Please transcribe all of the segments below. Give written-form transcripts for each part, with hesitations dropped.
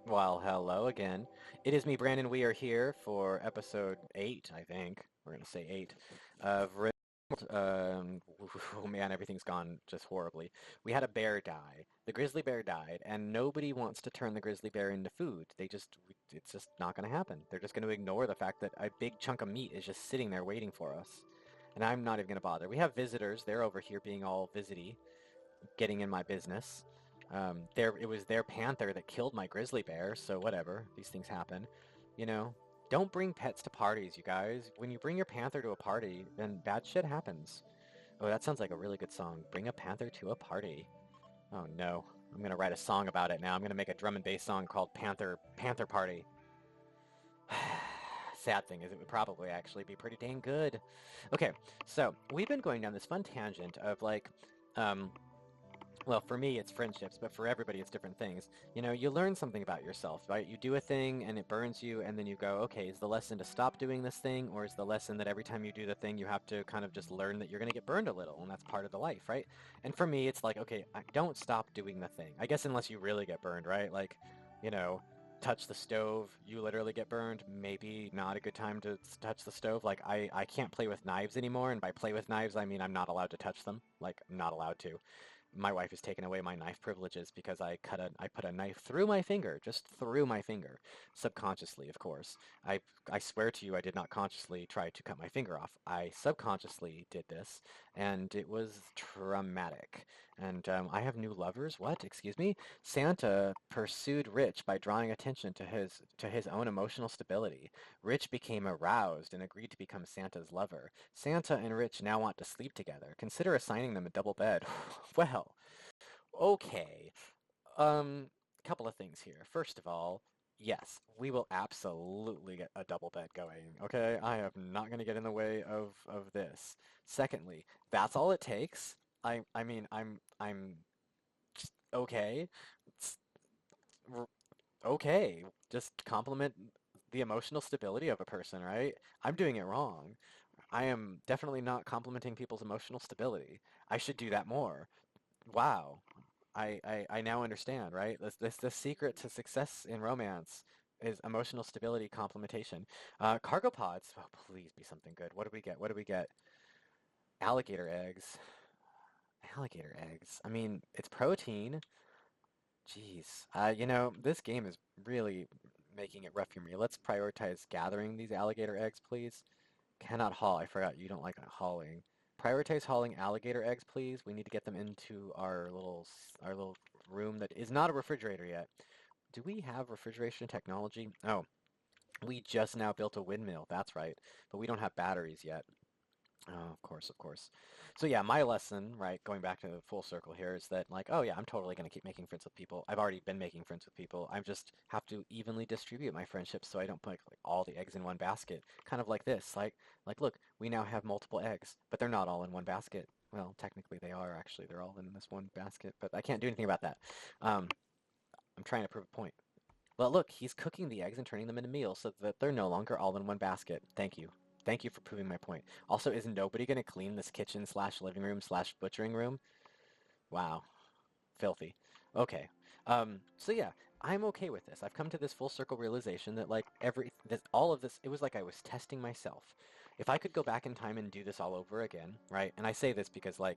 Well, hello again. It is me, Brandon. We are here for episode 8, I think. We're going to say 8 of Rimworld. Oh man, everything's gone just horribly. We had a bear die. The grizzly bear died, and nobody wants to turn the grizzly bear into food. It's just not going to happen. They're just going to ignore the fact that a big chunk of meat is just sitting there waiting for us. And I'm not even going to bother. We have visitors. They're over here being all visity, getting in my business. It was their panther that killed my grizzly bear, so whatever. These things happen. You know, don't bring pets to parties, you guys. When you bring your panther to a party, then bad shit happens. Oh, that sounds like a really good song. Bring a panther to a party. Oh no. I'm gonna write a song about it now. I'm gonna make a drum and bass song called Panther Party. Sad thing is it would probably actually be pretty dang good. Okay, so we've been going down this fun tangent of like um, well, for me, it's friendships, but for everybody, it's different things. You know, you learn something about yourself, right? You do a thing and it burns you, and then you go, okay, is the lesson to stop doing this thing, or is the lesson that every time you do the thing, you have to kind of just learn that you're going to get burned a little, and that's part of the life, right? And for me, it's like, okay, don't stop doing the thing. I guess unless you really get burned, right? Like, you know, touch the stove, you literally get burned. Maybe not a good time to touch the stove. Like, I can't play with knives anymore, and by play with knives, I mean I'm not allowed to touch them. Like, I'm not allowed to. My wife has taken away my knife privileges because I put a knife through my finger, just through my finger, subconsciously, of course. I I swear to you, I did not consciously try to cut my finger off. I subconsciously did this, and it was traumatic. And I have new lovers. What? Excuse me? Santa pursued Rich by drawing attention to his own emotional stability. Rich became aroused and agreed to become Santa's lover. Santa and Rich now want to sleep together. Consider assigning them a double bed. Well, okay. Um, couple of things here. First of all, yes, we will absolutely get a double bed going. Okay, I am not going to get in the way of this. Secondly, that's all it takes. I mean, I'm just okay. It's okay. Just compliment the emotional stability of a person, right? I'm doing it wrong. I am definitely not complimenting people's emotional stability. I should do that more. Wow. I now understand, right? The secret to success in romance is emotional stability complementation. Cargo pods. Oh, please be something good. What do we get? What do we get? Alligator eggs. Alligator eggs. I mean, it's protein. Jeez. This game is really making it rough for me. Let's prioritize gathering these alligator eggs, please. Cannot haul. I forgot you don't like hauling. Prioritize hauling alligator eggs, please. We need to get them into our little room that is not a refrigerator yet. Do we have refrigeration technology? Oh, we just now built a windmill. That's right. But we don't have batteries yet. Oh, of course, of course. So yeah, my lesson, right, going back to the full circle here, is that like, oh yeah, I'm totally gonna keep making friends with people. I've already been making friends with people. I just have to evenly distribute my friendships so I don't put like all the eggs in one basket. Kind of like this. Like look, we now have multiple eggs, but they're not all in one basket. Well, technically they are actually. They're all in this one basket, but I can't do anything about that. Um, I'm trying to prove a point. Well, look, he's cooking the eggs and turning them into meals so that they're no longer all in one basket. Thank you. Thank you for proving my point. Also, is nobody going to clean this kitchen slash living room slash butchering room? Wow. Filthy. Okay. So yeah, I'm okay with this. I've come to this full circle realization that like all of this, it was like I was testing myself. If I could go back in time and do this all over again, right? And I say this because like,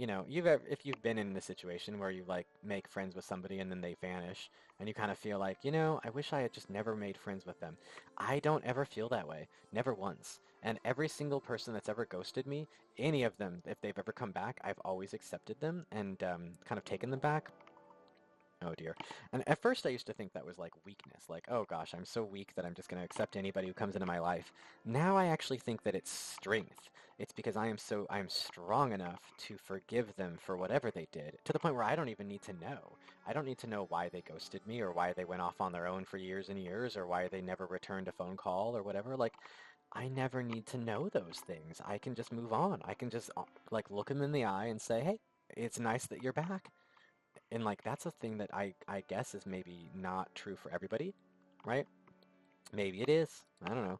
if you've been in a situation where you like make friends with somebody and then they vanish and you kind of feel like, I wish I had just never made friends with them. I don't ever feel that way. Never once. And every single person that's ever ghosted me, any of them, if they've ever come back, I've always accepted them and kind of taken them back. Oh dear. And at first I used to think that was like weakness, like, oh gosh, I'm so weak that I'm just going to accept anybody who comes into my life. Now I actually think that it's strength. It's because I am strong enough to forgive them for whatever they did, to the point where I don't even need to know. I don't need to know why they ghosted me or why they went off on their own for years and years or why they never returned a phone call or whatever. Like, I never need to know those things. I can just move on. I can just like look them in the eye and say, "Hey, it's nice that you're back." And like that's a thing that I guess is maybe not true for everybody, right? Maybe it is. I don't know.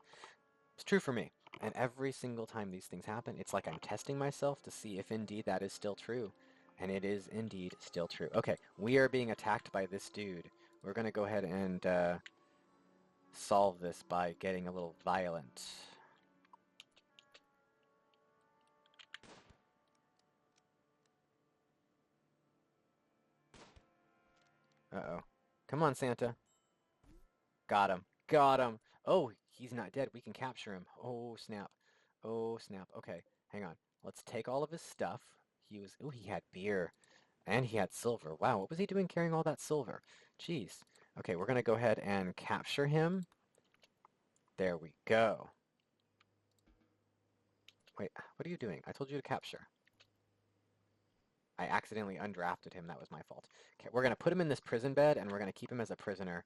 It's true for me. And every single time these things happen, it's like I'm testing myself to see if indeed that is still true. And it is indeed still true. Okay, we are being attacked by this dude. We're going to go ahead and solve this by getting a little violent. Uh-oh. Come on, Santa. Got him. Got him. Oh, he's not dead. We can capture him. Oh, snap. Oh, snap. Okay, hang on. Let's take all of his stuff. Oh, he had beer. And he had silver. Wow, what was he doing carrying all that silver? Jeez. Okay, we're going to go ahead and capture him. There we go. Wait, what are you doing? I told you to capture. I accidentally undrafted him. That was my fault. Okay, we're going to put him in this prison bed, and we're going to keep him as a prisoner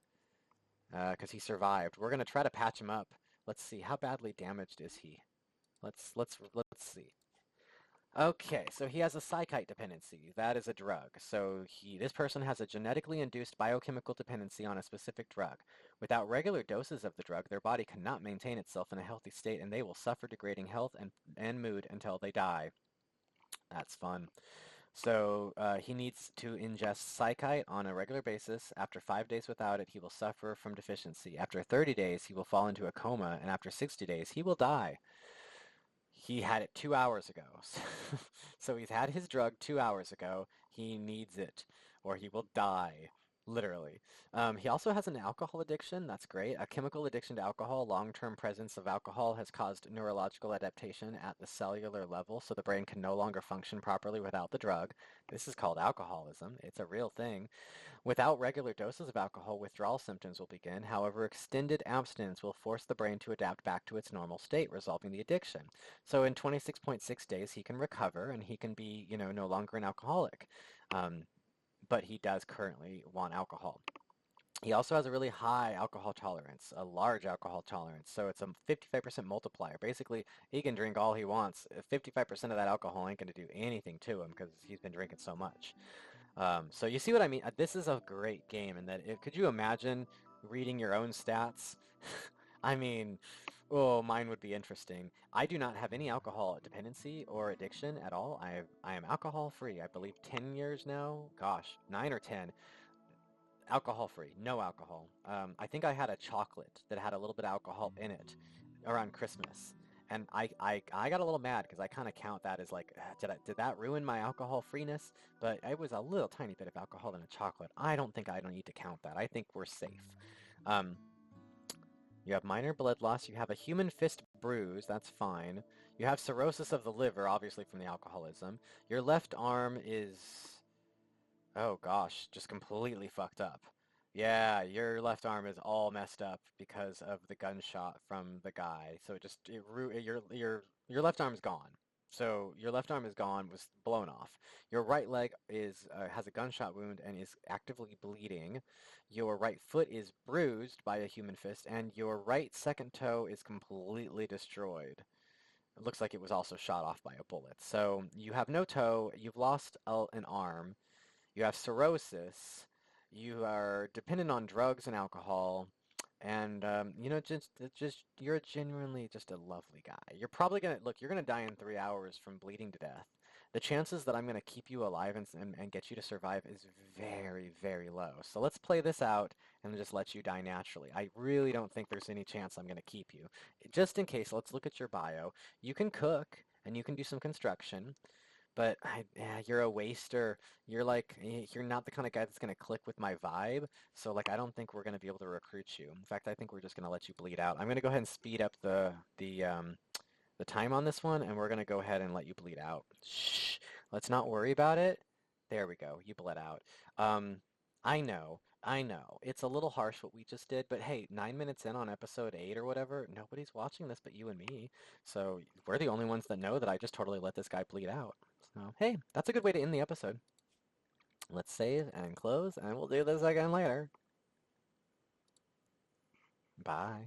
because he survived. We're going to try to patch him up. Let's see. How badly damaged is he? Let's see. Okay, so he has a psychite dependency. That is a drug. So this person has a genetically induced biochemical dependency on a specific drug. Without regular doses of the drug, their body cannot maintain itself in a healthy state, and they will suffer degrading health and mood until they die. That's fun. So he needs to ingest psychite on a regular basis. After 5 days without it, he will suffer from deficiency. After 30 days, he will fall into a coma, and after 60 days, he will die. He had it 2 hours ago. So he's had his drug 2 hours ago. He needs it, or he will die, literally. He also has an alcohol addiction. That's great. A chemical addiction to alcohol. Long-term presence of alcohol has caused neurological adaptation at the cellular level, so the brain can no longer function properly without the drug. This is called alcoholism. It's a real thing. Without regular doses of alcohol, withdrawal symptoms will begin. However, extended abstinence will force the brain to adapt back to its normal state, resolving the addiction. So in 26.6 days, he can recover and he can be, no longer an alcoholic. But he does currently want alcohol. He also has a really high alcohol tolerance, a large alcohol tolerance. So it's a 55% multiplier. Basically, he can drink all he wants. 55% of that alcohol ain't going to do anything to him because he's been drinking so much. So you see what I mean? This is a great game in that could you imagine reading your own stats? I mean, oh, mine would be interesting. I do not have any alcohol dependency or addiction at all. I am alcohol free. I believe 10 years now. Gosh, 9 or 10. Alcohol free, no alcohol. I think I had a chocolate that had a little bit of alcohol in it around Christmas. And I got a little mad because I kind of count that as like, did that ruin my alcohol freeness? But it was a little tiny bit of alcohol in a chocolate. I don't need to count that. I think we're safe. Um, you have minor blood loss. You have a human fist bruise. That's fine. You have cirrhosis of the liver, obviously from the alcoholism. Your left arm is, oh gosh, just completely fucked up. Yeah, your left arm is all messed up because of the gunshot from the guy. So your left arm is gone. So your left arm is gone, was blown off. Your right leg has a gunshot wound and is actively bleeding. Your right foot is bruised by a human fist, and your right second toe is completely destroyed. It looks like it was also shot off by a bullet. So you have no toe, you've lost an arm, you have cirrhosis, you are dependent on drugs and alcohol, and just you're genuinely just a lovely guy. You're gonna die in 3 hours from bleeding to death. The chances that I'm gonna keep you alive and get you to survive is very, very low. So let's play this out and just let you die naturally. I really don't think there's any chance I'm gonna keep you. Just in case, let's look at your bio. You can cook and you can do some construction. But yeah, you're a waster. You're not the kind of guy that's gonna click with my vibe. So like, I don't think we're gonna be able to recruit you. In fact, I think we're just gonna let you bleed out. I'm gonna go ahead and speed up the time on this one, and we're gonna go ahead and let you bleed out. Shh. Let's not worry about it. There we go. You bled out. Um, I know. It's a little harsh what we just did, but hey, 9 minutes in on episode 8 or whatever, nobody's watching this but you and me. So we're the only ones that know that I just totally let this guy bleed out. So hey, that's a good way to end the episode. Let's save and close, and we'll do this again later. Bye.